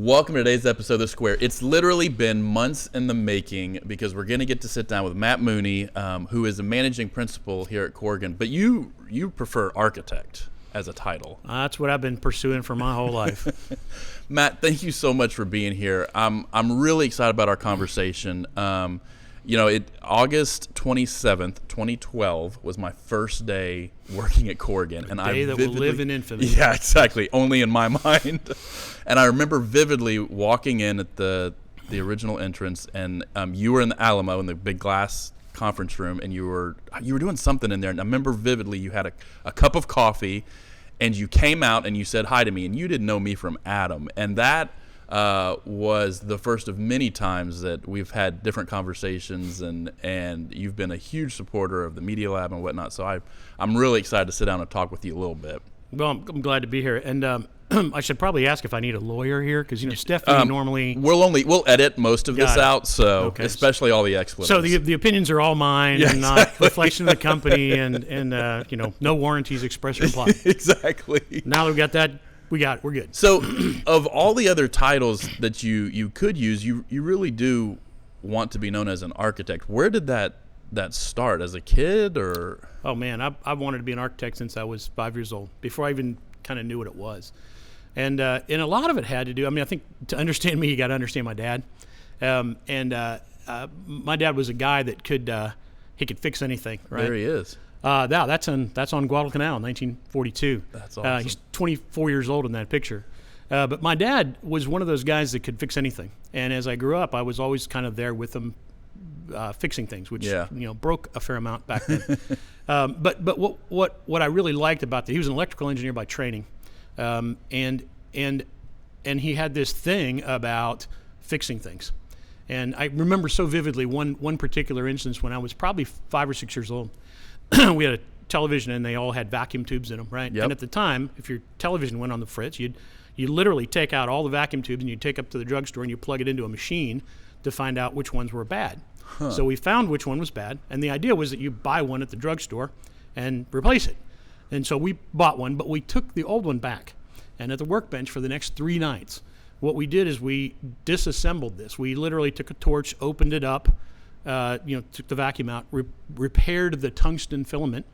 Welcome to today's episode of The Square. It's literally been months in the making because we're going to get to sit down with Matt Mooney, who is a managing principal here at Corgan. But you prefer architect as a title. That's what I've been pursuing for my whole life. Matt, thank you so much for being here. I'm really excited about our conversation. August 27th, 2012 was my first day working at Corgan. A day that will live in infamy. Yeah, exactly. Only in my mind. And I remember vividly walking in at the original entrance, and you were in the Alamo in the big glass conference room, and you were doing something in there. And I remember vividly you had a cup of coffee, and you came out and you said hi to me, and you didn't know me from Adam. And that was the first of many times that we've had different conversations, and you've been a huge supporter of the Media Lab and whatnot. So I'm really excited to sit down and talk with you a little bit. Well, I'm glad to be here. And I should probably ask if I need a lawyer here, because Stephanie normally we'll edit most of this out, so okay. Especially all the expletives. So the opinions are all mine, and not reflection of the company, and no warranties expressed or implied. Exactly. Now that we've got that, we're good. So of all the other titles that you could use, you really do want to be known as an architect. Where did that start? As a kid, or? Oh man, I wanted to be an architect since I was 5 years old, before I even kind of knew what it was. And a lot of it had to do, I think to understand me, you got to understand my dad. My dad was a guy that could fix anything, right? There he is. That's on Guadalcanal, 1942. That's awesome. He's 24 years old in that picture. But my dad was one of those guys that could fix anything. And as I grew up, I was always kind of there with him, fixing things, which broke a fair amount back then. But what I really liked about that, he was an electrical engineer by training, and he had this thing about fixing things. And I remember so vividly one particular instance when I was probably 5 or 6 years old. We had a television, and they all had vacuum tubes in them, right? Yep. And at the time, if your television went on the fritz, you literally take out all the vacuum tubes, and you take up to the drugstore and you plug it into a machine to find out which ones were bad. Huh. So we found which one was bad, and the idea was that you buy one at the drugstore and replace it. And so we bought one, but we took the old one back. And at the workbench for the next 3 nights, what we did is we disassembled this. We literally took a torch, opened it up, took the vacuum out, repaired the tungsten filament,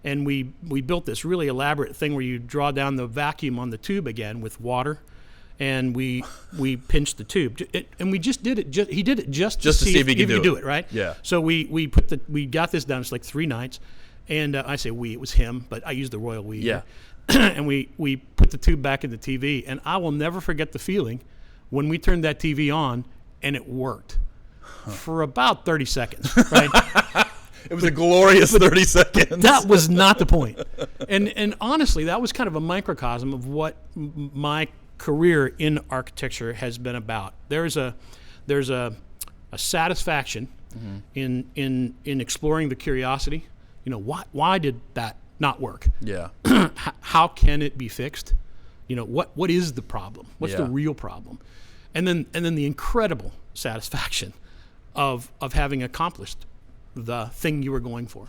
and we built this really elaborate thing where you draw down the vacuum on the tube again with water, and we pinched the tube, and we just did it. He did it just to see if he could do it, right? Yeah. So we got this done. It's like 3 nights, and I say we, it was him, but I used the royal we. Yeah. And we put the tube back in the TV, and I will never forget the feeling when we turned that TV on and it worked for about 30 seconds, right? It was a glorious 30 seconds. That was not the point. And honestly, that was kind of a microcosm of what my career in architecture has been about. There's a satisfaction in exploring the curiosity. Why did that not work? Yeah. How can it be fixed? What is the problem? What's the real problem? And then the incredible satisfaction of having accomplished the thing you were going for.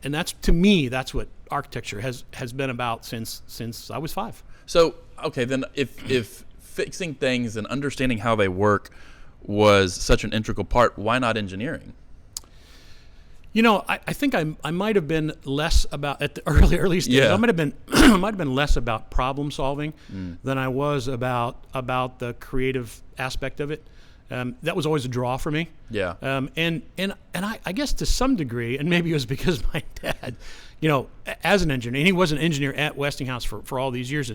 And that's, to me, that's what architecture has been about since I was 5. So, okay, then if fixing things and understanding how they was such an integral part, why not engineering? I think I might have been less about, at the early stage. Yeah. I might have been less about problem solving than I was about the creative aspect of it. That was always a draw for me. Yeah. And I guess to some degree, and maybe it was because my dad, as an engineer, and he was an engineer at Westinghouse for all these years.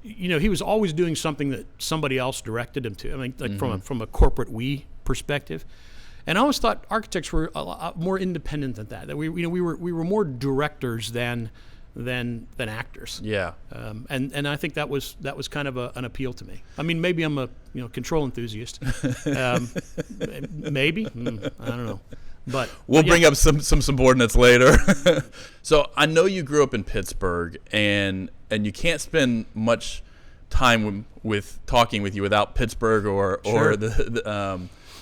He was always doing something that somebody else directed him to. From a corporate we perspective. And I always thought architects were a lot more independent than that. That we were more directors than actors. Yeah. And I think that was kind of an appeal to me. Maybe I'm a control enthusiast. Maybe I don't know. But we'll bring up some subordinates later. So I know you grew up in Pittsburgh, and you can't spend much time with talking with you without Pittsburgh or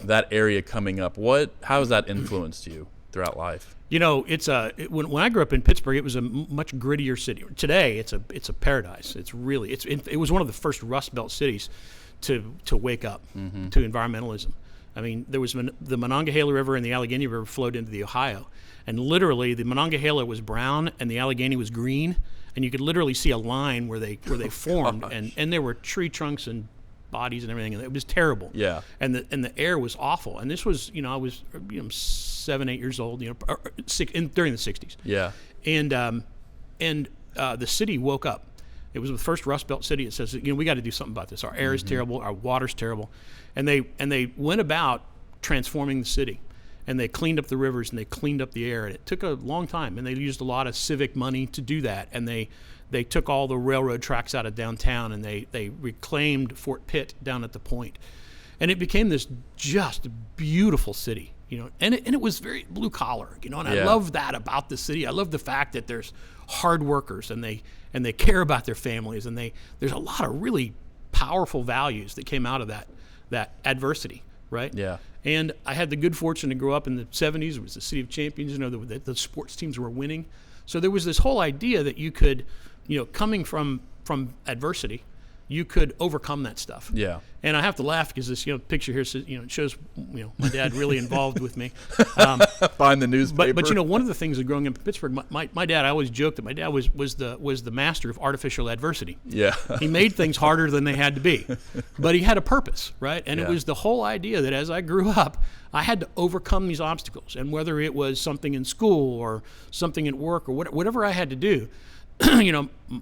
that area coming up. How has that influenced you throughout life? When I grew up in Pittsburgh, it was a much grittier city. Today, it's a paradise. It was one of the first Rust Belt cities to wake up to environmentalism. I mean, there was the Monongahela River and the Allegheny River flowed into the Ohio, and literally the Monongahela was brown and the Allegheny was green, and you could literally see a line where they formed, and there were tree trunks and bodies and everything, and it was terrible. Yeah. And the air was awful. And this was, I was 7, 8 years old, during the 60s. Yeah. And the city woke up. It was the first Rust Belt city. It says, we got to do something about this. Our air is terrible. Our water's terrible. And they went about transforming the city. And they cleaned up the rivers and they cleaned up the air. And it took a long time. And they used a lot of civic money to do that. And they took all the railroad tracks out of downtown and they reclaimed Fort Pitt down at the Point. And it became this just beautiful city. And it was very blue collar, and I love that about the city. I love the fact that there's hard workers and they care about their families, and there's a lot of really powerful values that came out of that adversity, right? Yeah. And I had the good fortune to grow up in the 70s. It was the city of champions. The sports teams were winning. So there was this whole idea that you could, coming from adversity, you could overcome that stuff. Yeah. And I have to laugh because this picture here says, it shows my dad really involved with me. Find the newspaper. But one of the things of growing up in Pittsburgh, my dad, I always joked that my dad was the master of artificial adversity. Yeah. He made things harder than they had to be, but he had a purpose, right? And it was the whole idea that as I grew up, I had to overcome these obstacles, and whether it was something in school or something at work or whatever I had to do.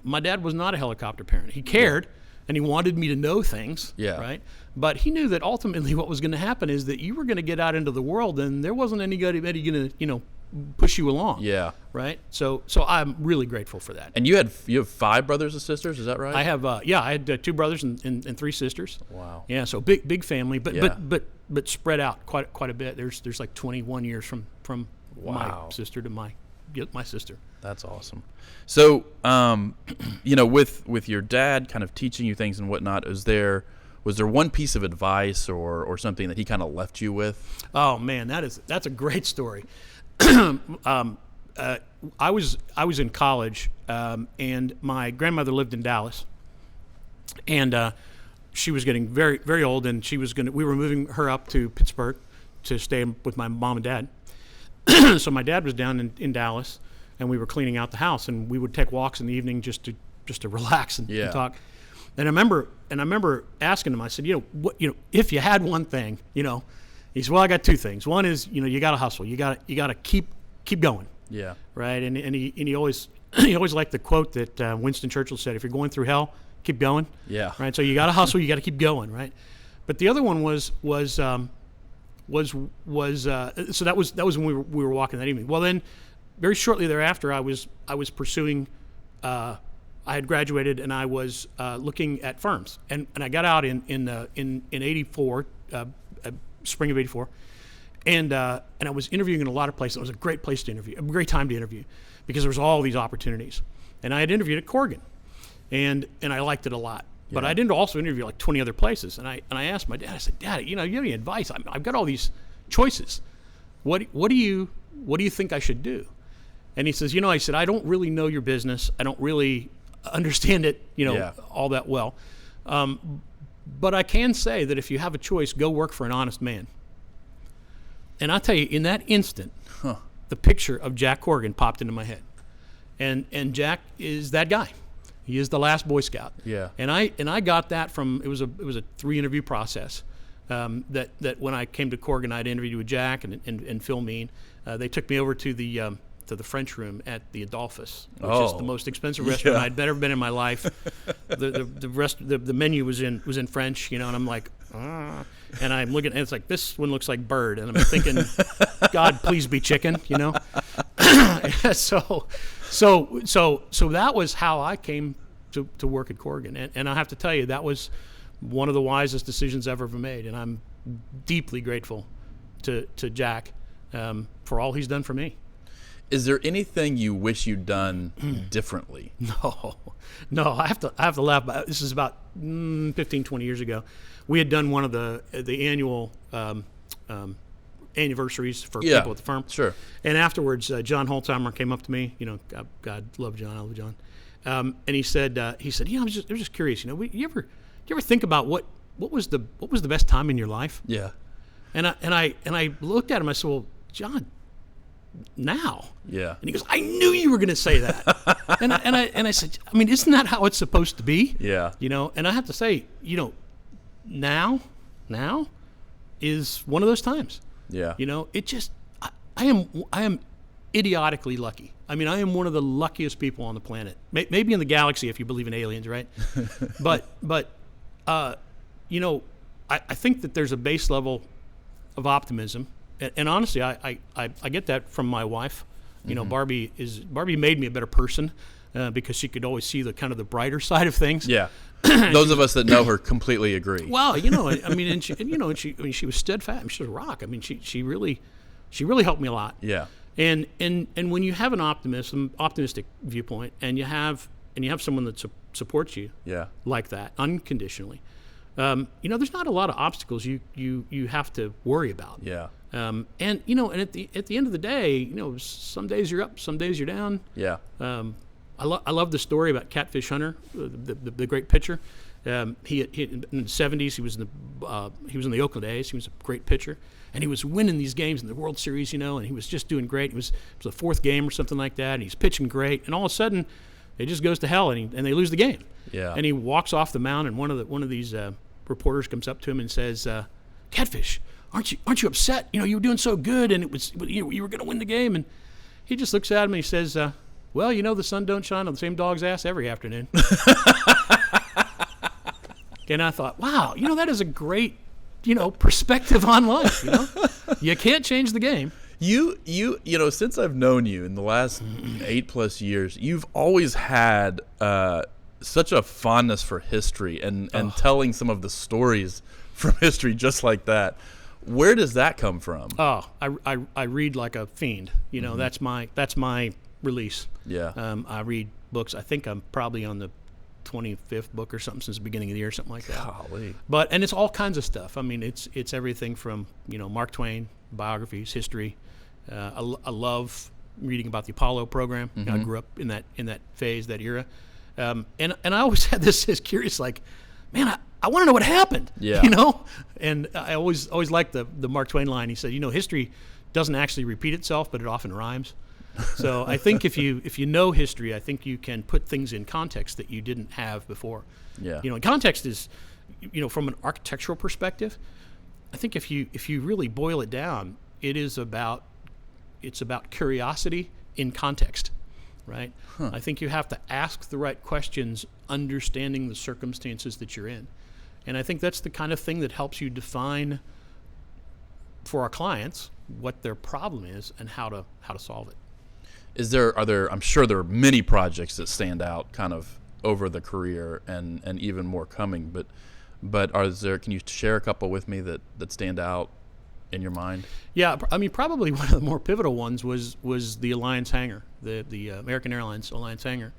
My dad was not a helicopter parent. He cared. And he wanted me to know things, right? But he knew that ultimately what was going to happen is that you were going to get out into the world, and there wasn't anybody going to, push you along. Yeah. Right. So I'm really grateful for that. And you have 5 brothers and sisters, is that right? I have I had 2 brothers and 3 sisters. Wow. Yeah. So big family, but spread out quite a bit. There's like 21 years from my sister to my sister. That's awesome. So, with your dad kind of teaching you things and whatnot, was there one piece of advice or something that he kind of left you with? Oh man, that's a great story. I was in college, and my grandmother lived in Dallas, and she was getting very, very old, and we were moving her up to Pittsburgh to stay with my mom and dad. So my dad was down in Dallas, and we were cleaning out the house, and we would take walks in the evening just to relax and talk. And I remember asking him. I said, if you had one thing, he said, well, I got 2 things. One is, you got to hustle. You got to keep going. Yeah. Right. And he always liked the quote that Winston Churchill said: if you're going through hell, keep going. Yeah. Right. So you got to hustle. You got to keep going. Right. But the other one was so that was when we were walking that evening. Well, then very shortly thereafter, I was pursuing. I had graduated and I was looking at firms, and I got out in '84, spring of '84, and I was interviewing in a lot of places. It was a great place to interview, a great time to interview, because there was all these opportunities. And I had interviewed at Corgan, and I liked it a lot. But I didn't also interview like 20 other places. And I asked my dad. I said, Dad, you have any advice? I've got all these choices. What do you think I should do? And he says, I said, I don't really know your business. I don't really understand it, all that well. But I can say that if you have a choice, go work for an honest man. And I'll tell you, in that instant, the picture of Jack Corgan popped into my head. And Jack is that guy. He is the last Boy Scout. Yeah. And I got that from it was a 3-interview process. That when I came to Corgan, I'd interviewed with Jack and Phil Mean. They took me over to the French room at the Adolphus, which is the most expensive restaurant I'd ever been in my life. The menu was in French, and I'm like, and I'm looking, and it's like, this one looks like bird, and I'm thinking, God, please be chicken, So that was how I came to work at Corgan, and I have to tell you, that was one of the wisest decisions I've ever made, and I'm deeply grateful to Jack for all he's done for me. Is there anything you wish you'd done differently? No. I have to laugh. This is about 15, 20 years ago. We had done one of the annual anniversaries for people at the firm. Sure. And afterwards, John Holzheimer came up to me. God love John. I love John. And he said, I was just curious. You ever think about what what was the best time in your life? Yeah. And I looked at him. I said, well, John, now. Yeah. And he goes, I knew you were going to say that. and I said, I mean, isn't that how it's supposed to be? Yeah. You know, and I have to say, you know, now is one of those times. Yeah. You know, it just, I am idiotically lucky. I mean, I am one of the luckiest people on the planet. Maybe in the galaxy if you believe in aliens, right? but you know, I think that there's a base level of optimism, and honestly, I get that from my wife. You know, Barbie made me a better person because she could always see the kind of the brighter side of things. Yeah. Those of us that know her completely agree. Well, you know, I mean, she was steadfast. She was a rock. I mean, she really helped me a lot. Yeah. And when you have an optimistic viewpoint, and you have someone that supports you, Yeah. like that unconditionally, you know, there's not a lot of obstacles you have to worry about. Yeah. And you know, and at the end of the day, you know, some days you're up, some days you're down. Yeah. I love the story about Catfish Hunter, the great pitcher. He in the 70s he was in the Oakland A's. He was a great pitcher, and he was winning these games in the World Series, you know, and he was just doing great. It was the fourth game or something like that, and he's pitching great, and all of a sudden it just goes to hell, and they lose the game. Yeah. And he walks off the mound, and one of these reporters comes up to him and says, "Catfish, aren't you upset? You know, you were doing so good, and you were going to win the game." And he just looks at him and he says, well, you know, the sun don't shine on the same dog's ass every afternoon. And I thought, wow, you know, that is a great, you know, perspective on life. You know, you can't change the game. You know, since I've known you in the last 8+ years, you've always had such a fondness for history and telling some of the stories from history just like that. Where does that come from? Oh, I read like a fiend. You know, that's my release. Yeah. I read books. I think I'm probably on the 25th book or something since the beginning of the year, something like that. Golly. And it's all kinds of stuff. I mean, it's everything from, you know, Mark Twain, biographies, history. I love reading about the Apollo program. You know, I grew up in that phase, that era. And I always had this curious, like, man, I want to know what happened. Yeah. You know? And I always liked the Mark Twain line. He said, you know, history doesn't actually repeat itself, but it often rhymes. So I think if you know history, I think you can put things in context that you didn't have before. Yeah. You know, and context is, you know, from an architectural perspective, I think if you really boil it down, it's about curiosity in context, right? I think you have to ask the right questions, understanding the circumstances that you're in. And I think that's the kind of thing that helps you define for our clients what their problem is and how to solve it. I'm sure there are many projects that stand out kind of over the career and even more coming, but can you share a couple with me that stand out in your mind? Yeah, I mean, probably one of the more pivotal ones was the Alliance Hangar, the American Airlines Alliance Hangar.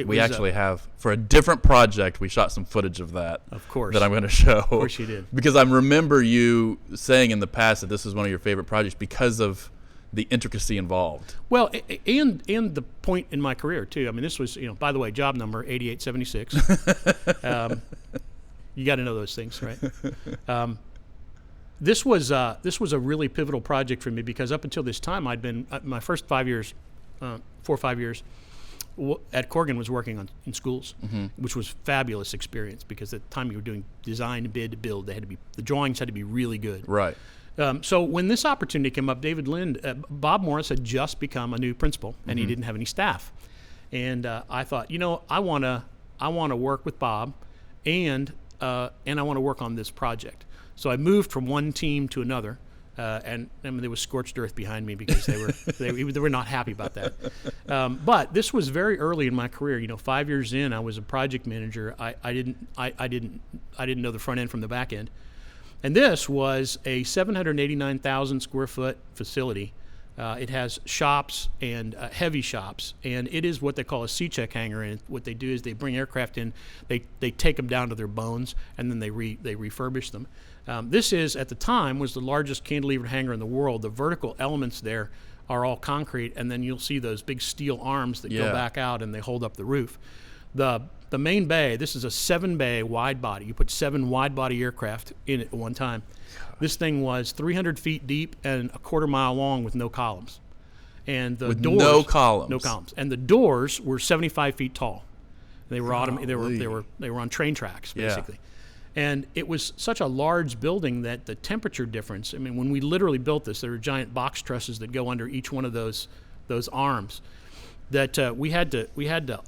We actually have, for a different project, we shot some footage of that. Of course. That I'm going to show. Of course you did. Because I remember you saying in the past that this was one of your favorite projects because of the intricacy involved. Well, and the point in my career, too. I mean, this was, you know, by the way, job number 8876. You got to know those things, right? This was a really pivotal project for me because up until this time, I'd been, my first 5 years, 4 or 5 years, at Corgan was working in schools, which was fabulous experience because at the time you were doing design, bid, build. The drawings had to be really good. Right. So when this opportunity came up, Bob Morris had just become a new principal, and he didn't have any staff. And I thought, you know, I want to work with Bob, and I want to work on this project. So I moved from one team to another. And I mean, there was scorched earth behind me because they were not happy about that. But this was very early in my career. You know, 5 years in, I was a project manager. I didn't know the front end from the back end. And this was a 789,000 square foot facility. It has shops and heavy shops, and it is what they call a C-check hangar. And what they do is they bring aircraft in, they take them down to their bones, and then they refurbish them. This is, at the time, was the largest cantilevered hangar in the world. The vertical elements there are all concrete, and then you'll see those big steel arms that go back out and they hold up the roof. the main bay, this is a 7-bay wide body. You put 7 wide body aircraft in it at one time. This thing was 300 feet deep and a quarter mile long with no columns. And the doors, no columns. No columns. And the doors were 75 feet tall. They were they were on train tracks, basically. Yeah. And it was such a large building that the temperature difference, I mean, when we literally built this, there were giant box trusses that go under each one of those arms that we had to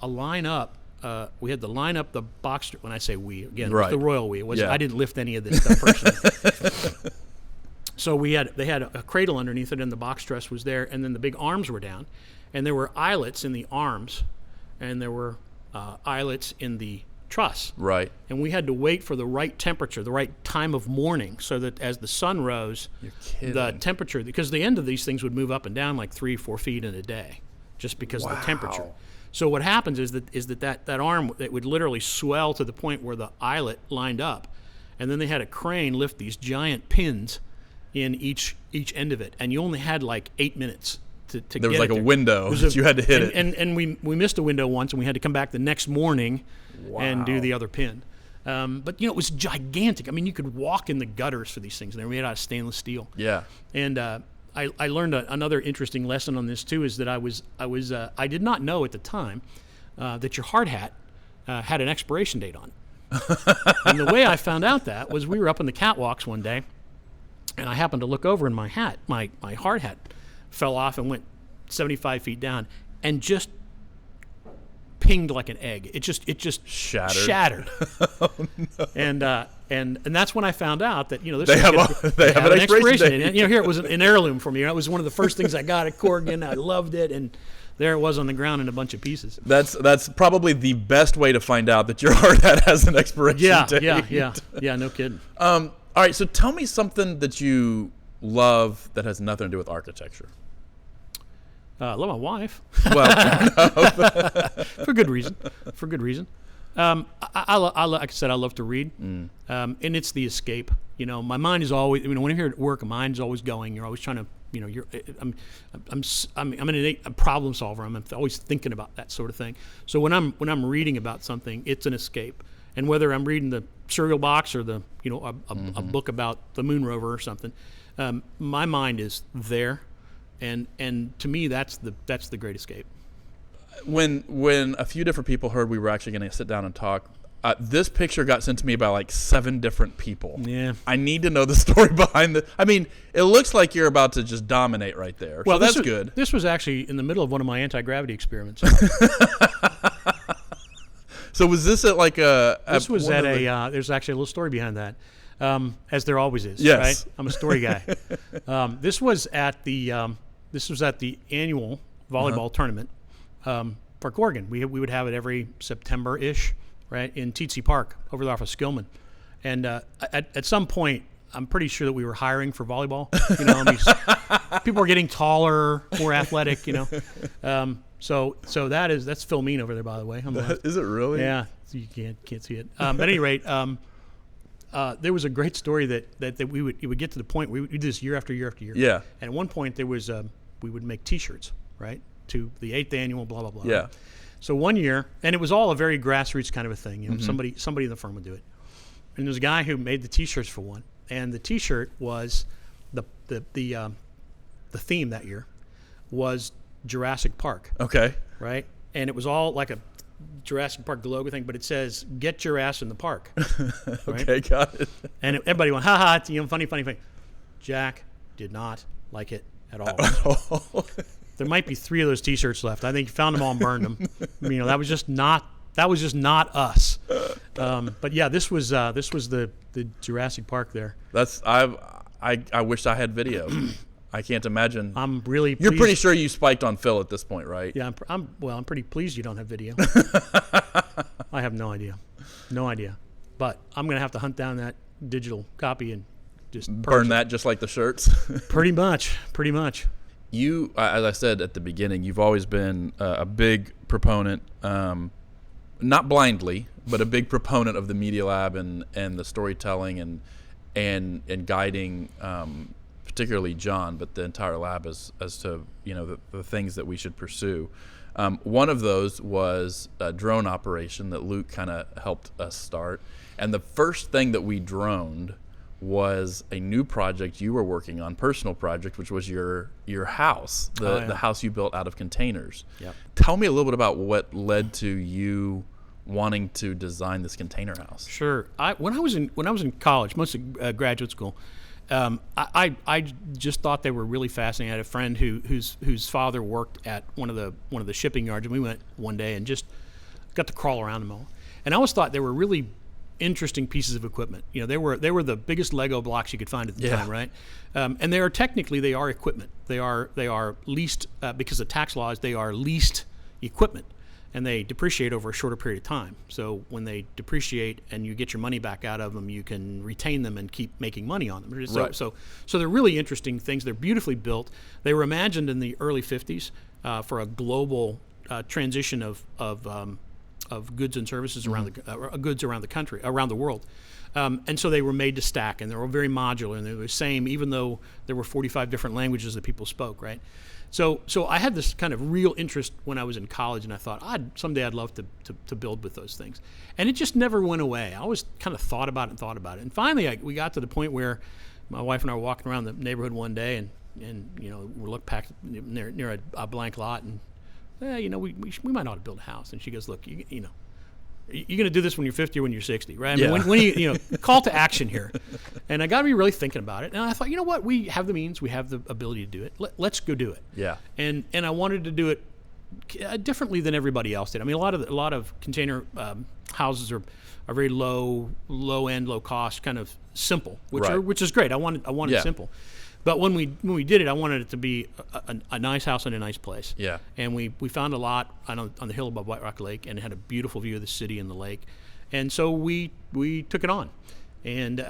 line up. We had to line up the box. When I say we, again, right. It was the royal we. It wasn't. Yeah. I didn't lift any of this stuff personally. So they had a cradle underneath it, and the box truss was there, and then the big arms were down, and there were eyelets in the arms, and there were eyelets in the truss. Right. And we had to wait for the right temperature, the right time of morning, so that as the sun rose, the temperature, because the end of these things would move up and down like 3-4 feet in a day, just because of the temperature. So what happens is that arm, it would literally swell to the point where the eyelet lined up, and then they had a crane lift these giant pins in each end of it, and you only had like 8 minutes to get it. There was like a window that you had to hit it. And we missed a window once, and we had to come back the next morning and do the other pin. But it was gigantic. I mean, you could walk in the gutters for these things. They were made out of stainless steel. Yeah. And I learned another interesting lesson on this too, is that I did not know at the time that your hard hat had an expiration date on it. And the way I found out that was we were up in the catwalks one day, and I happened to look over, and my hard hat fell off and went 75 feet down and just pinged like an egg. It just shattered. Oh, no. And that's when I found out that they have an expiration date. And, here it was an heirloom for me. It was one of the first things I got at Corgan. I loved it, and there it was on the ground in a bunch of pieces. That's probably the best way to find out that your hard hat has an expiration date. Yeah. No kidding. All right, so tell me something that you love that has nothing to do with architecture. I love my wife. Well, for good reason. Like I said, I love to read, and it's the escape. My mind is always. When I'm here at work, my mind's always going. You're always trying to. I'm an innate problem solver. I'm always thinking about that sort of thing. So when I'm reading about something, it's an escape. And whether I'm reading the cereal box or a book about the moon rover or something, my mind is there, and to me that's the great escape. When a few different people heard we were actually going to sit down and talk, this picture got sent to me by like 7 different people. Yeah, I need to know the story behind it. I mean, it looks like you're about to just dominate right there. Well, so that's good. This was actually in the middle of one of my anti-gravity experiments. So was this at like a? This was at a. There's actually a little story behind that, as there always is. Yes. Right? I'm a story guy. This was at the annual volleyball tournament for Corgan. We would have it every September-ish, right, in Teetsy Park over there off of Skillman, and at some point, I'm pretty sure that we were hiring for volleyball. People were getting taller, more athletic. So that's Phil Mean over there, by the way. Is it really? Yeah, you can't see it. At any rate, there was a great story that it would get to the point we would do this year after year after year. Yeah. And at one point there was we would make T-shirts, right, to the 8th annual blah blah blah. Yeah. Right? So one year, and it was all a very grassroots kind of a thing. Somebody in the firm would do it. And there was a guy who made the T-shirts for one, and the T-shirt was the theme that year was Jurassic Park. Okay. Right? And it was all like a Jurassic Park logo thing, but it says, "Get your ass in the park." Okay, right? Got it. And everybody went, "Ha ha, it's funny." Jack did not like it at all. There might be 3 of those T-shirts left. I think he found them all and burned them. That was just not us. But yeah, this was the Jurassic Park there. I wish I had video. I can't imagine. I'm really pleased. You're pretty sure you spiked on Phil at this point, right? Yeah, I'm pretty pleased you don't have video. I have no idea. But I'm going to have to hunt down that digital copy and just burn that just like the shirts. Pretty much. You, as I said at the beginning, you've always been a big proponent, not blindly, but a big proponent of the Media Lab and the storytelling and guiding, particularly John, but the entire lab as to the things that we should pursue. One of those was a drone operation that Luke kind of helped us start. And the first thing that we droned was a new project you were working on, personal project, which was your house, the house you built out of containers. Yep. Tell me a little bit about what led to you wanting to design this container house. Sure. When I was in college, mostly graduate school, I just thought they were really fascinating. I had a friend whose father worked at one of the shipping yards, and we went one day and just got to crawl around them all. And I always thought they were really interesting pieces of equipment. You know, they were the biggest Lego blocks you could find at the time, right? And they are equipment. They are leased because of tax laws. They are leased equipment, and they depreciate over a shorter period of time. So when they depreciate and you get your money back out of them, you can retain them and keep making money on them. So, Right. so they're really interesting things. They're beautifully built. They were imagined in the early 50s for a global transition of goods and services around the world. And so they were made to stack, and they were very modular, and they were the same, even though there were 45 different languages that people spoke, right? So I had this kind of real interest when I was in college, and I thought, someday I'd love to build with those things. And it just never went away. I always kind of thought about it. And finally, we got to the point where my wife and I were walking around the neighborhood one day, and we looked back near a blank lot, and we might ought to build a house. And she goes, look, you're going to do this when you're 50 or when you're 60, right? I mean, when you call to action here. And I got to be really thinking about it. And I thought, you know what? We have the means. We have the ability to do it. Let's go do it. Yeah. And I wanted to do it differently than everybody else did. I mean, a lot of container houses are very low end, low cost, kind of simple, which is great. I wanted it simple. But when we did it, I wanted it to be a nice house in a nice place. Yeah. And we found a lot on the hill above White Rock Lake, and it had a beautiful view of the city and the lake. And so we took it on. And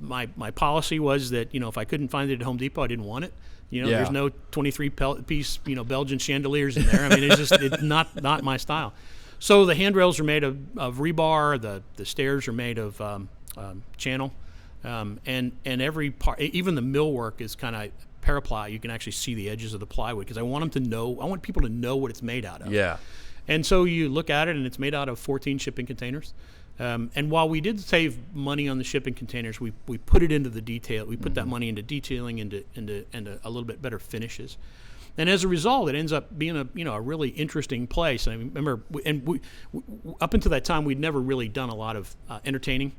my policy was that, if I couldn't find it at Home Depot, I didn't want it. There's no 23-piece, Belgian chandeliers in there. I mean, it's not my style. So the handrails are made of rebar. The stairs are made of channel. And every part, even the millwork is kind of paraply. You can actually see the edges of the plywood because I want people to know what it's made out of. Yeah. And so you look at it, and it's made out of 14 shipping containers. And while we did save money on the shipping containers, we put it into the detail. We put that money into detailing, into a little bit better finishes. And as a result, it ends up being a really interesting place. And I remember, we up until that time, we'd never really done a lot of entertaining.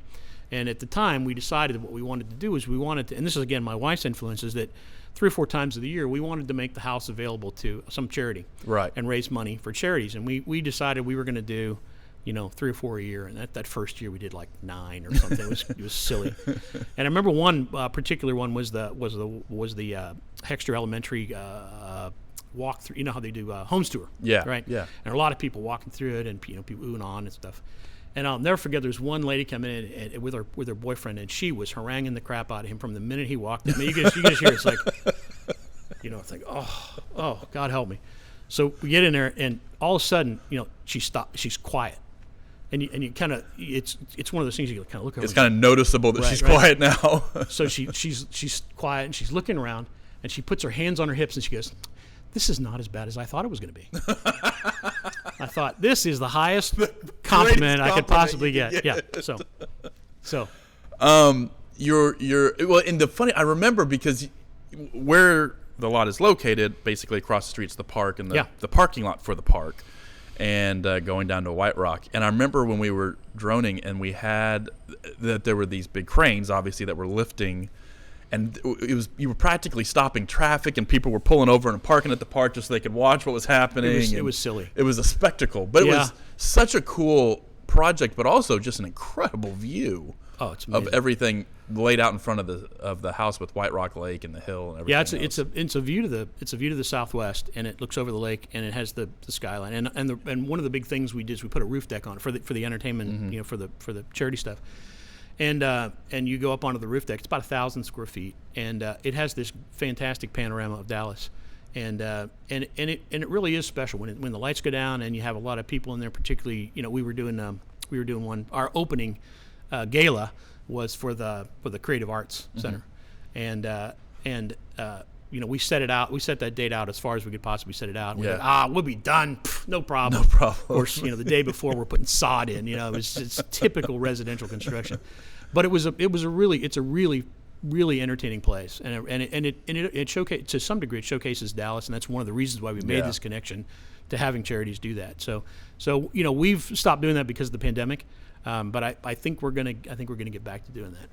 And at the time, we decided that what we wanted to do is and this is, again, my wife's influence, is that 3 or 4 times of the year, we wanted to make the house available to some charity. Right. And raise money for charities. And we decided we were going to do, 3 or 4 a year. And that first year, we did like 9 or something. It was silly. And I remember one particular one was the Hexter Elementary walk through. You know how they do homes tour. Yeah. Right. Yeah. And there are a lot of people walking through it, and people oohing and ahhing and stuff. And I'll never forget, there's one lady coming in with her boyfriend, and she was haranguing the crap out of him from the minute he walked in. I mean, you can just hear it's like, it's like, oh, God help me. So we get in there, and all of a sudden, she stopped. She's quiet, and you kind of, it's one of those things you kind of look over. It's kind of noticeable that she's quiet now. So she's quiet, and she's looking around, and she puts her hands on her hips, and she goes, "This is not as bad as I thought it was going to be." I thought, this is the highest compliment I could possibly get. Yeah. So. I remember because where the lot is located, basically across the street's the park and the parking lot for the park, and going down to White Rock. And I remember when we were droning, and we had that there were these big cranes, obviously, that were lifting. And you were practically stopping traffic, and people were pulling over and parking at the park just so they could watch what was happening. It was silly. It was a spectacle, but it was such a cool project, but also just an incredible view it's amazing. of everything laid out in front of the house with White Rock Lake and the hill and everything. Yeah, it's a view to the southwest, and it looks over the lake, and it has the skyline. And one of the big things we did is we put a roof deck on it for the entertainment, for the charity stuff. And you go up onto the roof deck. It's about 1,000 square feet, and it has this fantastic panorama of Dallas, and it really is special when the lights go down and you have a lot of people in there. Particularly, we were doing one. Our opening gala was for the Creative Arts Center, and we set it out. We set that date out as far as we could possibly set it out. And Yeah. we'll be done. Pff, no problem. No problem. Of course, the day before we're putting sod in. It's typical residential construction. But it's a really entertaining place, and it showcase to some degree. It showcases Dallas, and that's one of the reasons why we made this connection to having charities do that. So we've stopped doing that because of the pandemic, but I think we're gonna get back to doing that.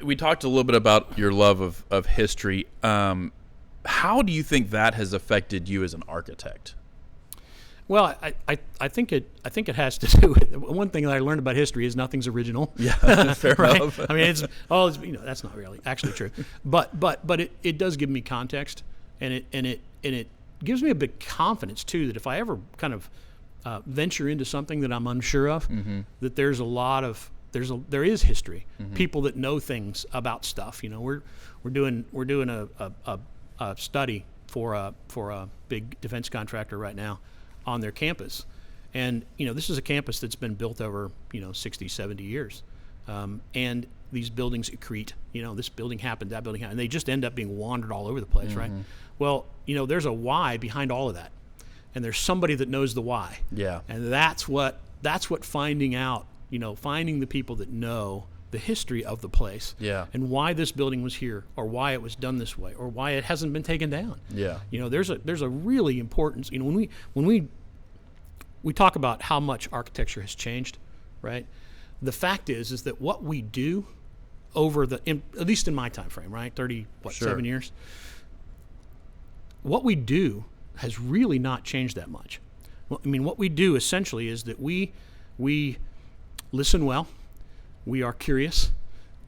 We talked a little bit about your love of history. How do you think that has affected you as an architect? Well, I think it has to do with one thing that I learned about history is nothing's original. Yeah, fair right? enough. I mean, that's not really actually true, but it does give me context, and it gives me a bit of confidence too that if I ever kind of venture into something that I'm unsure of, that there is history, people that know things about stuff. We're doing a study for a big defense contractor right now on their campus, and this is a campus that's been built over 60, 70 years, and these buildings accrete. This building happened, that building happened, and they just end up being wandered all over the place, right? Well, there's a why behind all of that, and there's somebody that knows the why. Yeah, and that's what finding out. Finding the people that know the history of the place, and why this building was here, or why it was done this way, or why it hasn't been taken down. Yeah, there's a really importance. When we talk about how much architecture has changed, right? The fact is that what we do over at least in my time frame, right, 7 years. What we do has really not changed that much. Well, what we do essentially is that we listen well. We are curious.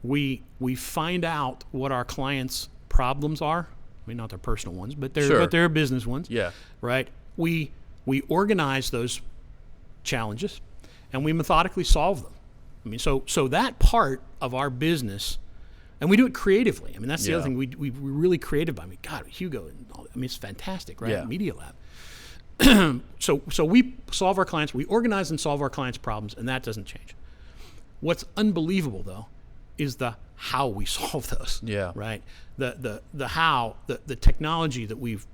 We find out what our clients' problems are. Not their personal ones, but their business ones. Yeah. Right. We organize those challenges, and we methodically solve them. So that part of our business, and we do it creatively. That's the other thing. We're really creative. God, Hugo, it's fantastic, right? Yeah. Media Lab. So we solve our clients. We organize and solve our clients' problems, and that doesn't change. What's unbelievable though is the how we solve those. Yeah. Right. The how, the technology that we've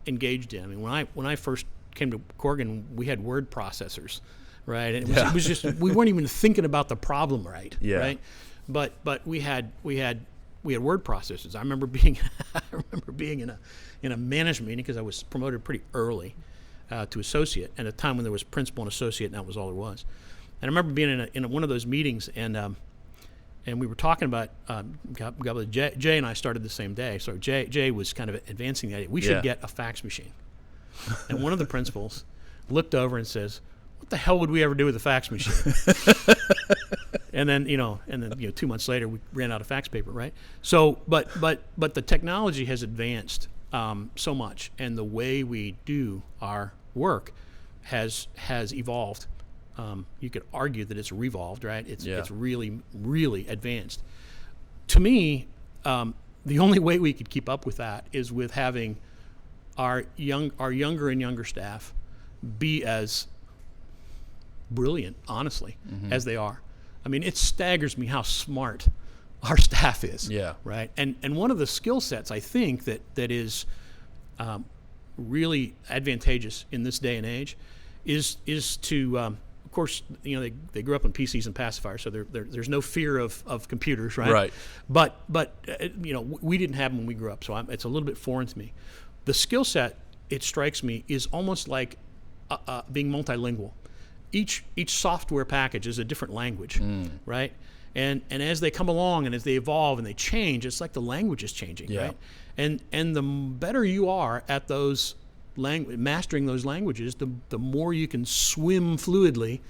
engaged in. When I first came to Corgan, we had word processors, right? And it was just we weren't even thinking about the problem right. Yeah. Right. But we had word processors. I remember being in a management meeting because I was promoted pretty early to associate, at a time when there was principal and associate, and that was all there was. And I remember being in one of those meetings, and we were talking about Jay and I started the same day. So Jay was kind of advancing the idea we should get a fax machine. And one of the principals looked over and says, "What the hell would we ever do with a fax machine?" And then 2 months later we ran out of fax paper, right? So but the technology has advanced so much, and the way we do our work has evolved. You could argue that it's revolved, right? It's really, really advanced. To me, the only way we could keep up with that is with having our younger and younger staff be as brilliant, honestly, as they are. It staggers me how smart our staff is. Yeah. Right. And one of the skill sets I think that is really advantageous in this day and age is to of course, they grew up on PCs and pacifiers, so there's no fear of computers, right? Right. But we didn't have them when we grew up, so it's a little bit foreign to me. The skill set, it strikes me, is almost like being multilingual. Each software package is a different language, right? And as they come along and as they evolve and they change, it's like the language is changing, right? And the better you are at those mastering those languages, the more you can swim fluidly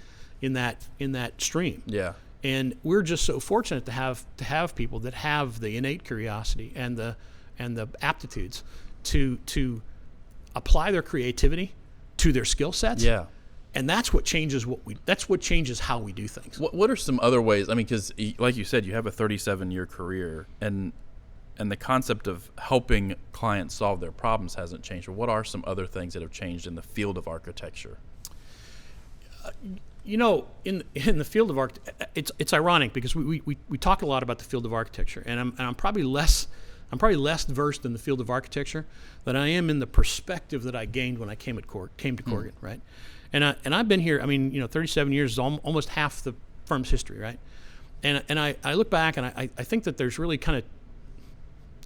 in that stream. Yeah. And we're just so fortunate to have people that have the innate curiosity and the aptitudes to apply their creativity to their skill sets. Yeah. And that's what changes how we do things. What are some other ways? Because like you said, you have a 37-year career, and the concept of helping clients solve their problems hasn't changed. What are some other things that have changed in the field of architecture? In the field of it's ironic because we talk a lot about the field of architecture, and I'm probably less I'm probably less versed in the field of architecture than I am in the perspective that I gained when I came to Corgan, right? And I've been here. I mean, 37 years is almost half the firm's history, right? And I look back and I think that there's really kind of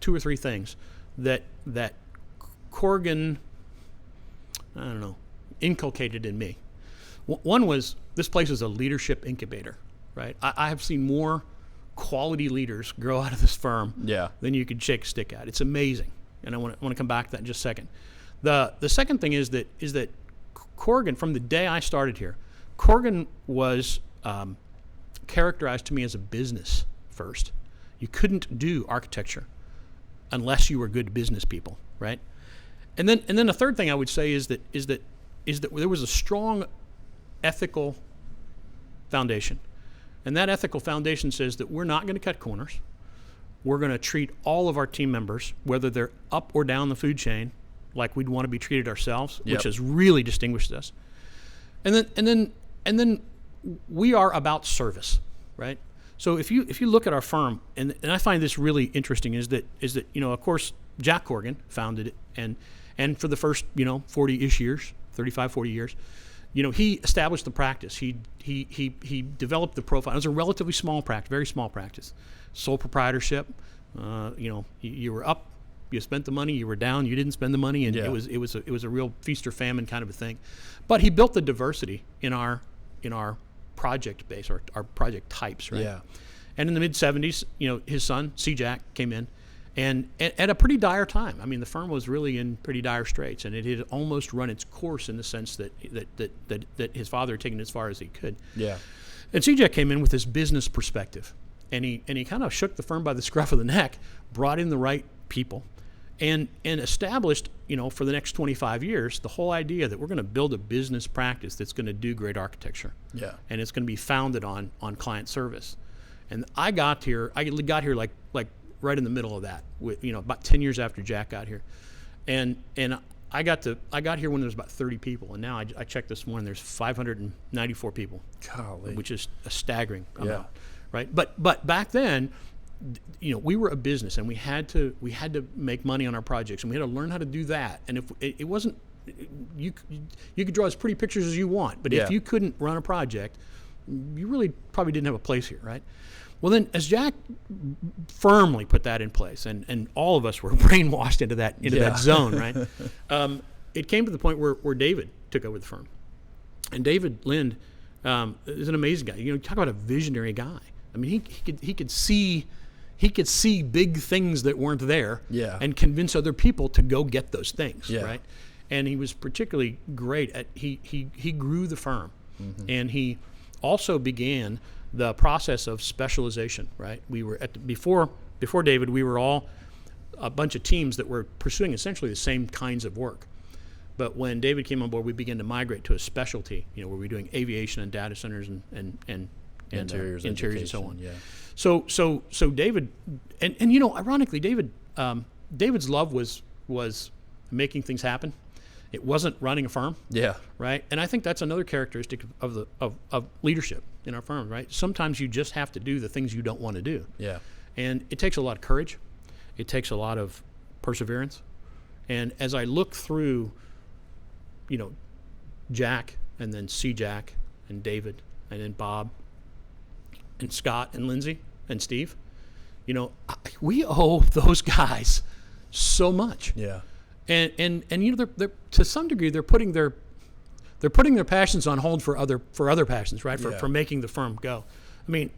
2 or 3 things that Corgan, I don't know, inculcated in me. One was, this place is a leadership incubator, right? I have seen more quality leaders grow out of this firm than you could shake a stick at. It's amazing, and I want to come back to that in just a second. The second thing is that Corgan, from the day I started here, Corgan was characterized to me as a business first. You couldn't do architecture unless you were good business people, right? And then the third thing I would say is that there was a strong ethical foundation. And that ethical foundation says that we're not going to cut corners. We're going to treat all of our team members, whether they're up or down the food chain, like we'd want to be treated ourselves, which has really distinguished us. And then we are about service, right? So if you look at our firm, and I find this really interesting, is that of course Jack Corgan founded it, and for the first 40-ish years, 35, 40 years, he established the practice. He developed the profile. It was a relatively small practice, very small practice. Sole proprietorship. You were up, you spent the money. You were down, you didn't spend the money, and it was a real feast or famine kind of a thing. But he built the diversity in our project base, or our project types, right? Yeah. And in the mid '70s, his son C. Jack came in. And at a pretty dire time. I mean, the firm was really in pretty dire straits, and it had almost run its course in the sense that his father had taken it as far as he could. Yeah. And CJ came in with this business perspective, and he kind of shook the firm by the scruff of the neck, brought in the right people, and established, for the next 25 years, the whole idea that we're going to build a business practice that's going to do great architecture. Yeah. And it's going to be founded on client service. And I got here like right in the middle of that, with about 10 years after Jack got here, and I got here when there was about 30 people, and now I checked this morning, there's 594 people. Golly. Which is a staggering amount, right? But back then, we were a business, and we had to make money on our projects, and we had to learn how to do that. And if it wasn't, you could draw as pretty pictures as you want, but if you couldn't run a project, you really probably didn't have a place here, right? Well, then, as Jack firmly put that in place, and all of us were brainwashed into that zone, right? It came to the point where David took over the firm, and David Lind is an amazing guy. Talk about a visionary guy. I mean, he could see big things that weren't there, and convince other people to go get those things, right? And he was particularly great at he grew the firm, and he also began the process of specialization, right? We were before David, we were all a bunch of teams that were pursuing essentially the same kinds of work. But when David came on board, we began to migrate to a specialty, where we're doing aviation and data centers and interiors and so on. Yeah. So David, and ironically, David's love was making things happen. It wasn't running a firm. Yeah. Right. And I think that's another characteristic of leadership in our firm, right? Sometimes you just have to do the things you don't want to do. Yeah. And it takes a lot of courage. It takes a lot of perseverance. And as I look through, Jack, and then C. Jack, and David, and then Bob, and Scott, and Lindsay, and Steve, we owe those guys so much. Yeah. And they're to some degree they're putting their passions on hold for other passions, right? For making the firm go. I mean,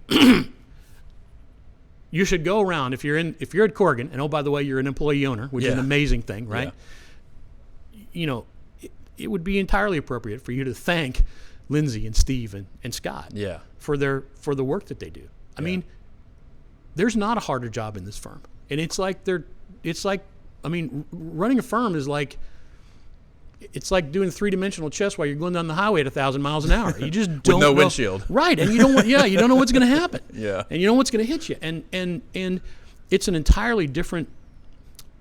you should go around if you're at Corgan, and by the way, you're an employee owner, which is an amazing thing, right? Yeah. It would be entirely appropriate for you to thank Lindsay and Steve and Scott for the work that they do. I mean, there's not a harder job in this firm, and it's like running a firm is like, it's like doing 3-dimensional chess while you're going down the highway at 1,000 miles an hour. You just don't with no windshield, right? And you don't know what's going to happen. Yeah, and you don't know what's going to hit you, and it's an entirely different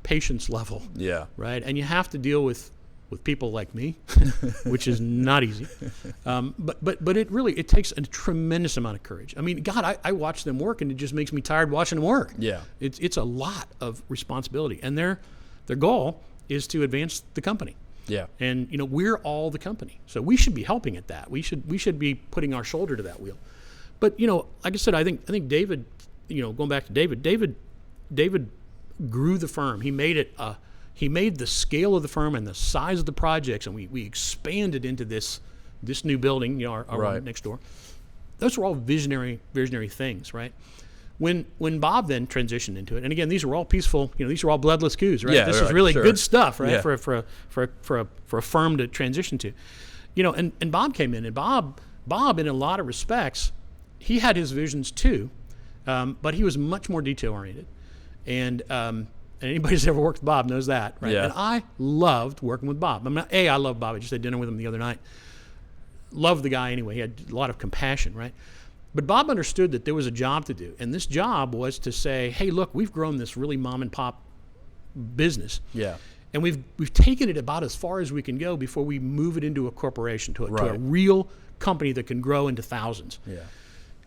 patience level. Yeah, right. And you have to deal with with people like me, which is not easy. But it takes a tremendous amount of courage. I mean, God, I watch them work, and it just makes me tired watching them work. Yeah. It's a lot of responsibility, and their goal is to advance the company. Yeah. And we're all the company, so we should be helping at that. We should be putting our shoulder to that wheel. But like I said, I think David, going back to David grew the firm. He made it. He made the scale of the firm and the size of the projects, and we expanded into this new building, our right. next door. Those were all visionary things, right? When Bob then transitioned into it, and again, these were all peaceful, these are all bloodless coups, right? Yeah, this right, is really sure. good stuff, right? Yeah. For a firm to transition to, and Bob came in, and Bob in a lot of respects, he had his visions too, but he was much more detail oriented, and anybody who's ever worked with Bob knows that, right? Yeah. And I loved working with Bob. I love Bob. I just had dinner with him the other night. Loved the guy anyway. He had a lot of compassion, right? But Bob understood that there was a job to do, and this job was to say, hey, look, we've grown this really mom and pop business. Yeah. And we've taken it about as far as we can go before we move it into a corporation, to a Right. real company that can grow into thousands. Yeah.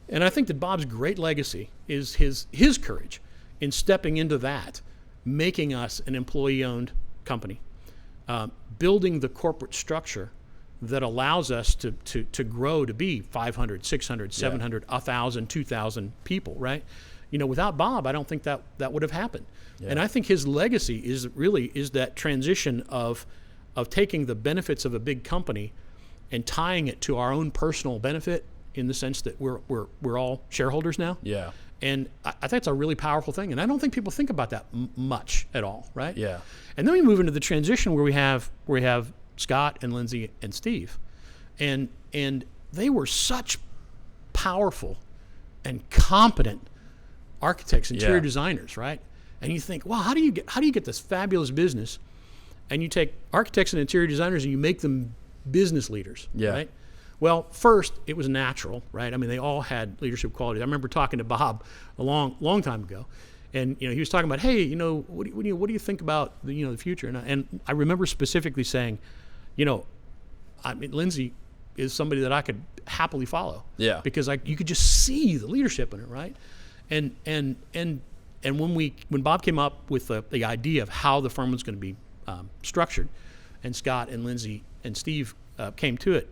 And I think that Bob's great legacy is his courage in stepping into that, making us an employee-owned company, building the corporate structure that allows us to grow to be 500, 600, 700, 1,000, 2,000 people, right? Without Bob, I don't think that would have happened. Yeah. And I think his legacy is that transition of taking the benefits of a big company and tying it to our own personal benefit, in the sense that we're all shareholders now. Yeah. And I think that's a really powerful thing, and I don't think people think about that much at all, right? Yeah. And then we move into the transition where we have Scott and Lindsay and Steve, and they were such powerful and competent architects, interior designers, right? And you think, wow, how do you get this fabulous business, and you take architects and interior designers and you make them business leaders, right? Well, first, it was natural, right? I mean, they all had leadership qualities. I remember talking to Bob a long time ago, and he was talking about, hey, what do you think about the future? And I remember specifically saying, I mean, Lindsay is somebody that I could happily follow, because you could just see the leadership in it, right? And when Bob came up with the idea of how the firm was going to be structured, and Scott and Lindsay and Steve came to it,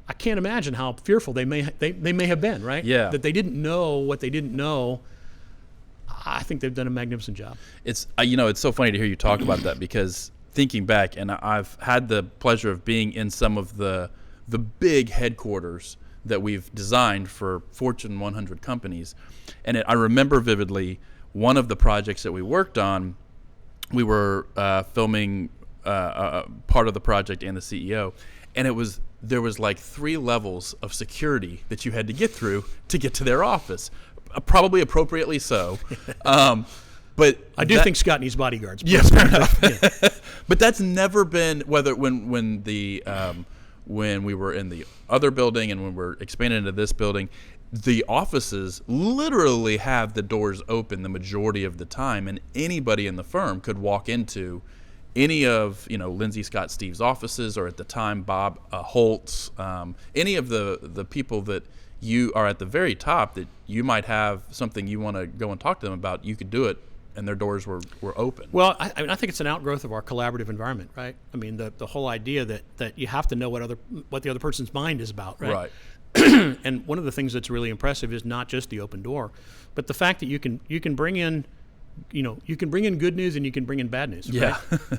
I can't imagine how fearful they may have been, right? Yeah. That they didn't know what they didn't know. I think they've done a magnificent job. It's it's so funny to hear you talk about that, because thinking back, and I've had the pleasure of being in some of the big headquarters that we've designed for Fortune 100 companies, and I remember vividly one of the projects that we worked on. We were filming part of the project and the CEO, and there was like 3 levels of security that you had to get through to get to their office, probably appropriately so. But I do think Scott needs bodyguards. Yes, fair enough. But that's never been, whether when we were in the other building and when we're expanding into this building, the offices literally have the doors open the majority of the time, and anybody in the firm could walk into any of Lindsay, Scott, Steve's offices, or at the time Bob Holt's, any of the people that you are at the very top that you might have something you want to go and talk to them about, you could do it, and their doors were open. Well, I think it's an outgrowth of our collaborative environment, right? I mean, the whole idea that you have to know what the other person's mind is about, right? Right. And one of the things that's really impressive is not just the open door, but the fact that you can bring in, you can bring in good news and you can bring in bad news, right?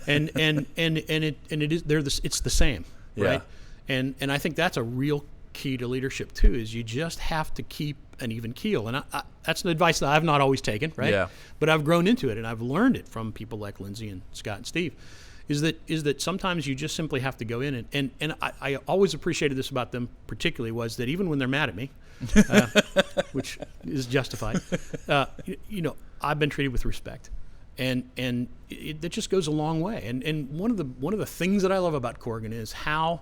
and it's the same, right? And I think that's a real key to leadership too, is you just have to keep an even keel. And I that's an advice that I've not always taken, right? Yeah. But I've grown into it, and I've learned it from people like Lindsay and Scott and Steve, is that sometimes you just simply have to go in, and I always appreciated this about them particularly, was that even when they're mad at me, which is justified, I've been treated with respect, and that just goes a long way. And one of the things that I love about Corgan is how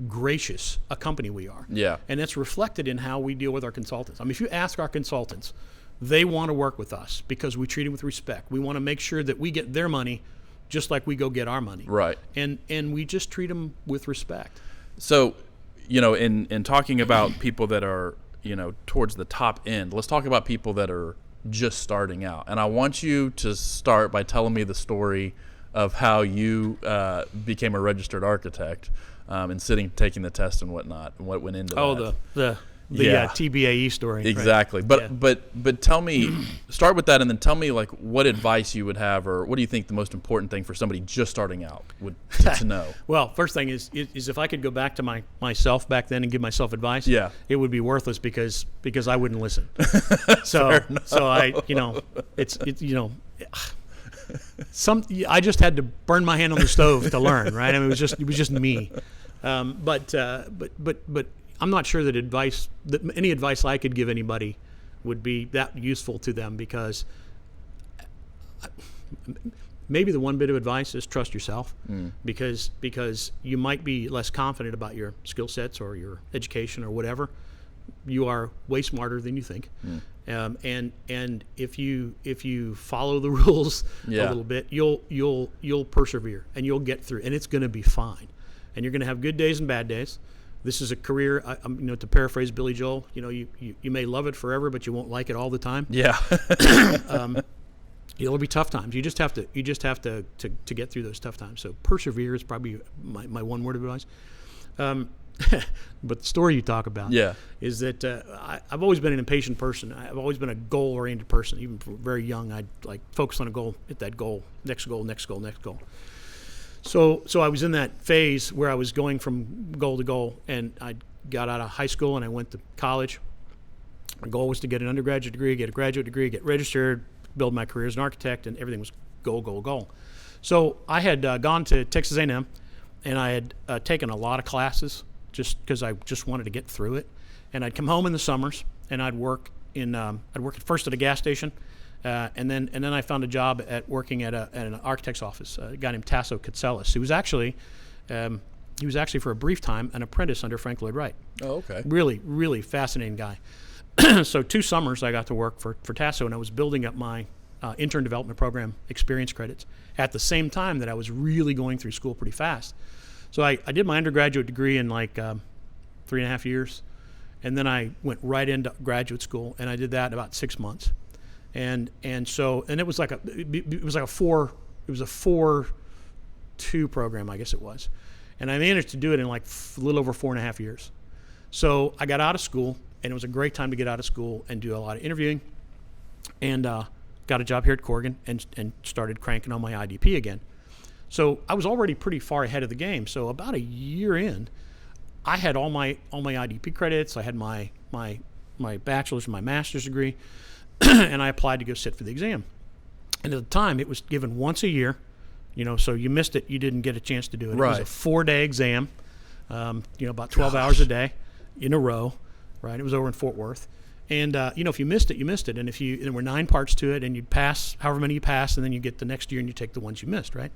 gracious a company we are. Yeah. And that's reflected in how we deal with our consultants. I mean, if you ask our consultants, they want to work with us because we treat them with respect. We want to make sure that we get their money just like we go get our money. Right. And we just treat them with respect. So, in talking about people that are, towards the top end, let's talk about people that are just starting out. And I want you to start by telling me the story of how you became a registered architect and taking the test and whatnot, and what went into that. Oh, the TBAE story. Exactly. Right? But tell me, start with that, and then tell me like what advice you would have, or what do you think the most important thing for somebody just starting out to know? Well, first thing is if I could go back to myself back then and give myself advice, it would be worthless because I wouldn't listen. So I I just had to burn my hand on the stove to learn, right? I mean, it was just me. But I'm not sure that any advice I could give anybody would be that useful to them, because maybe the one bit of advice is trust yourself, because you might be less confident about your skill sets or your education or whatever. You are way smarter than you think. And if you follow the rules a little bit, you'll persevere and you'll get through, and it's going to be fine. And you're going to have good days and bad days. This is a career. To paraphrase Billy Joel, you may love it forever, but you won't like it all the time. Yeah. It'll be tough times. You just have to get through those tough times. So persevere is probably my one word of advice. But the story you talk about is that I've always been an impatient person. I've always been a goal-oriented person. Even from very young, I'd like focus on a goal, hit that goal, next goal, next goal, next goal. So I was in that phase where I was going from goal to goal, and I got out of high school and I went to college. My goal was to get an undergraduate degree, get a graduate degree, get registered, build my career as an architect, and everything was goal, goal, goal. So I had gone to Texas A&M, and I had taken a lot of classes just because I just wanted to get through it. And I'd come home in the summers, and I'd work first at a gas station. And then I found a job working at an architect's office, a guy named Tasso Katselis, who was actually for a brief time an apprentice under Frank Lloyd Wright. Oh, okay. Really, really fascinating guy. So 2 summers I got to work for Tasso, and I was building up my intern development program experience credits at the same time that I was really going through school pretty fast. So I did my undergraduate degree in like 3.5 years, and then I went right into graduate school, and I did that in about 6 months. And it was like a 4.2 program, I guess it was, and I managed to do it in like a little over 4.5 years. So I got out of school, and it was a great time to get out of school and do a lot of interviewing, and got a job here at Corgan and started cranking on my IDP again. So I was already pretty far ahead of the game. So about a year in, I had all my IDP credits. I had my bachelor's and my master's degree. And I applied to go sit for the exam. And at the time, it was given once a year, so you missed it, you didn't get a chance to do it. Right. It was a 4-day exam, about 12 hours a day in a row, right? It was over in Fort Worth. And, if you missed it, you missed it. And there were 9 parts to it, and you'd pass however many you passed, and then you get the next year and you take the ones you missed, right?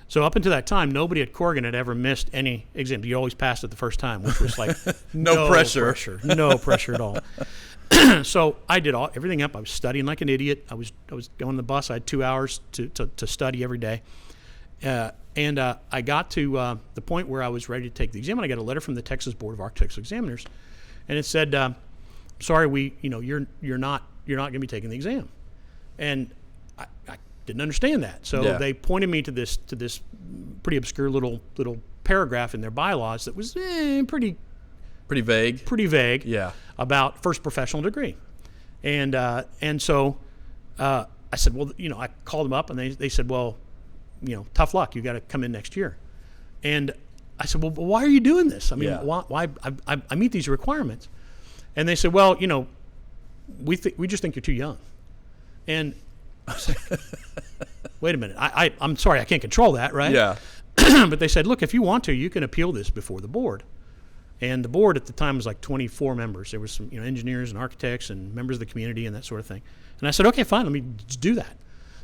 So up until that time, nobody at Corgan had ever missed any exam. You always passed it the first time, which was like no pressure. No pressure at all. So I did everything up. I was studying like an idiot. I was going on the bus. I had 2 hours to study every day. And I got to the point where I was ready to take the exam, and I got a letter from the Texas Board of Architectural Examiners, and it said, "Sorry, you're not going to be taking the exam." And I didn't understand that. So they pointed me to this pretty obscure little paragraph in their bylaws that was pretty vague. Yeah. About first professional degree. And so I said, well, I called them up, and they said, well, tough luck. You got to come in next year. And I said, well, why are you doing this? I mean, why I meet these requirements. And they said, well, we just think you're too young. And I was like, wait a minute. I'm sorry, I can't control that, right? Yeah. But they said, look, if you want to, you can appeal this before the board. And the board at the time was like 24 members. There was some engineers and architects and members of the community and that sort of thing. And I said, okay, fine, let me just do that.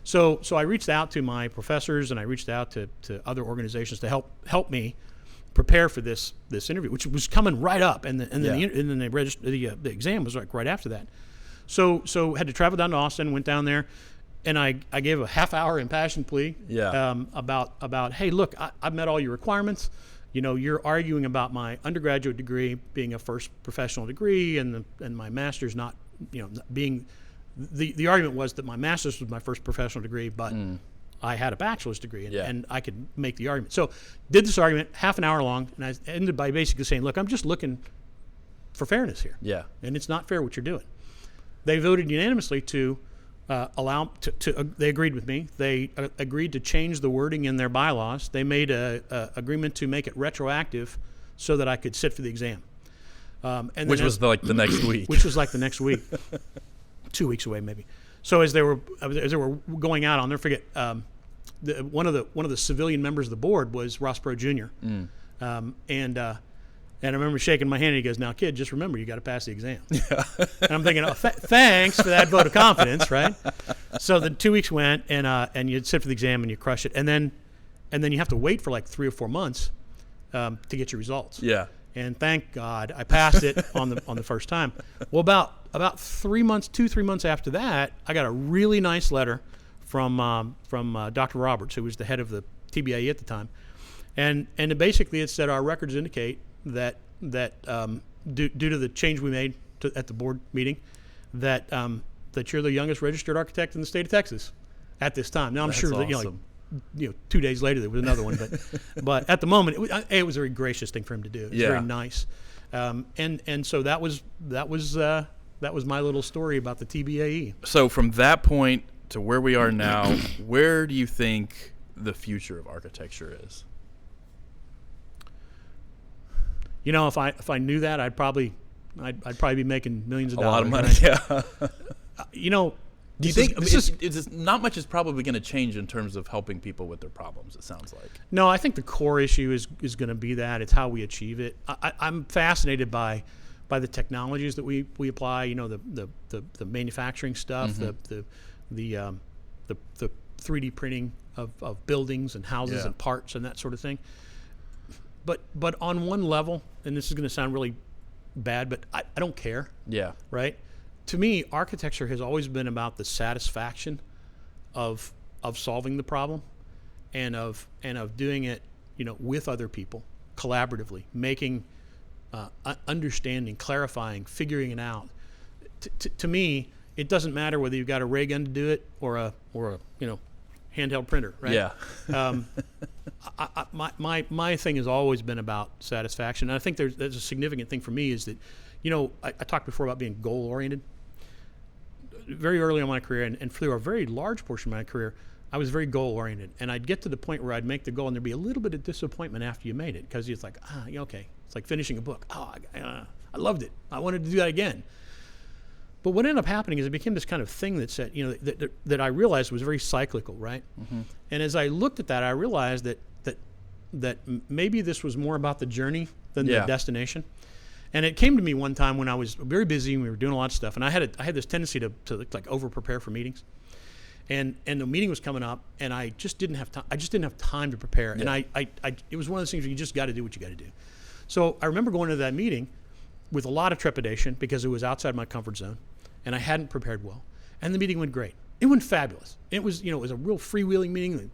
So I reached out to my professors, and I reached out to other organizations to help me prepare for this interview, which was coming right up, and then the exam was like right after that. So had to travel down to Austin, went down there, and I gave a half-hour impassioned plea about hey, look, I've met all your requirements. You're arguing about my undergraduate degree being a first professional degree and my master's not, being the argument was that my master's was my first professional degree, but I had a bachelor's degree and I could make the argument. So did this argument, half an hour long, and I ended by basically saying, look, I'm just looking for fairness here. Yeah. And it's not fair what you're doing. They voted unanimously to they agreed with me. They agreed to change the wording in their bylaws. They made a agreement to make it retroactive so that I could sit for the exam. Which was like the next week. Which was like the next week. 2 weeks away maybe. So as they were going out, I'll never forget, one of the civilian members of the board was Ross Perot Jr. And I remember shaking my hand, and he goes, now, kid, just remember, you got to pass the exam. Yeah. And I'm thinking, thanks for that vote of confidence, right? So the 2 weeks went, and you'd sit for the exam, and you crush it. And then you have to wait for like 3 or 4 months to get your results. Yeah. And thank God I passed it on the first time. Well, about 3 months, 2-3 months after that, I got a really nice letter from Dr. Roberts, who was the head of the TBIE at the time. And basically it said our records indicate that due to the change we made at the board meeting, that you're the youngest registered architect in the state of Texas at this time. Now I'm sure awesome. that 2 days later there was another one, but at the moment it was a very gracious thing for him to do. It was very nice, and so that was my little story about the TBAE. So from that point to where we are now, where do you think the future of architecture is? If I knew that, I'd probably be making millions of dollars. A lot of money, right? Yeah. Do you think not much is probably going to change in terms of helping people with their problems? It sounds like. No, I think the core issue is going to be that it's how we achieve it. I'm fascinated by the technologies that we apply. The manufacturing stuff, the 3D printing of buildings and houses and parts and that sort of thing. But on one level, and this is going to sound really bad, but I don't care. Yeah. Right? To me, architecture has always been about the satisfaction of solving the problem and of doing it, with other people, collaboratively, making, understanding, clarifying, figuring it out. To me, it doesn't matter whether you've got a ray gun to do it or a handheld printer, right? Yeah. My thing has always been about satisfaction. And I think there's a significant thing for me is that, I talked before about being goal-oriented. Very early in my career, and through a very large portion of my career, I was very goal-oriented. And I'd get to the point where I'd make the goal, and there'd be a little bit of disappointment after you made it, because it's like, okay. It's like finishing a book. I loved it. I wanted to do that again. But what ended up happening is it became this kind of thing that said, that I realized was very cyclical, right? Mm-hmm. And as I looked at that, I realized that maybe this was more about the journey than the destination. And it came to me one time when I was very busy and we were doing a lot of stuff, and I had this tendency to like over prepare for meetings. And the meeting was coming up, and I just didn't have time. I just didn't have time to prepare. Yeah. And it was one of those things where you just got to do what you got to do. So I remember going to that meeting with a lot of trepidation because it was outside my comfort zone, and I hadn't prepared well. And the meeting went great. It went fabulous. It was, it was a real freewheeling meeting. The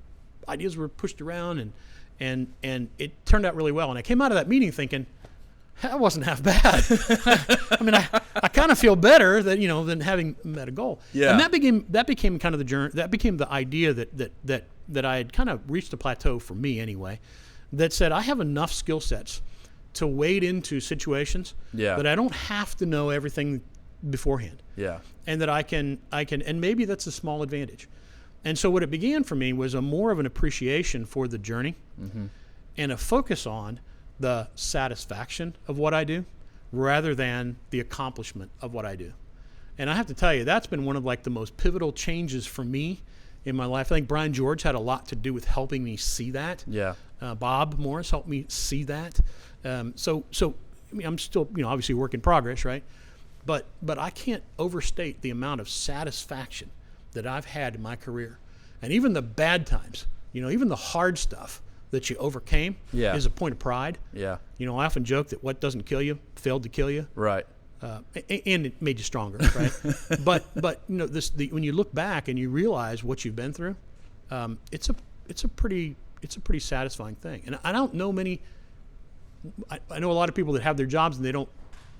ideas were pushed around, and it turned out really well. And I came out of that meeting thinking, that wasn't half bad. I mean, I kind of feel better that than having met a goal. Yeah. And that became kind of the journey. That became the idea that I had kind of reached a plateau for me anyway. That said, I have enough skill sets to wade into situations that I don't have to know everything beforehand. Yeah. And that I can, and maybe that's a small advantage. And so what it began for me was more of an appreciation for the journey, and a focus on the satisfaction of what I do rather than the accomplishment of what I do. And I have to tell you, that's been one of like the most pivotal changes for me in my life. I think Brian George had a lot to do with helping me see that. Yeah. Bob Morris helped me see that. So I mean, I'm still, obviously a work in progress, right? But I can't overstate the amount of satisfaction that I've had in my career. And even the bad times, even the hard stuff that you overcame is a point of pride. Yeah. I often joke that what doesn't kill you failed to kill you. Right. and it made you stronger, right? but when you look back and you realize what you've been through, it's a pretty satisfying thing. And I don't know many. I know a lot of people that have their jobs and they don't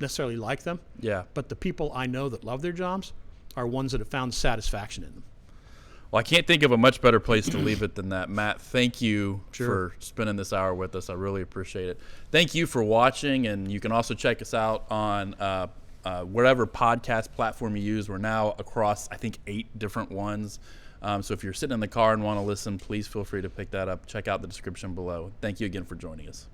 necessarily like them. Yeah. But the people I know that love their jobs are ones that have found satisfaction in them. Well, I can't think of a much better place to leave it than that. Matt, thank you Sure. for spending this hour with us. I really appreciate it. Thank you for watching, and you can also check us out on whatever podcast platform you use. We're now across, I think, 8 different ones. So if you're sitting in the car and want to listen, please feel free to pick that up. Check out the description below. Thank you again for joining us.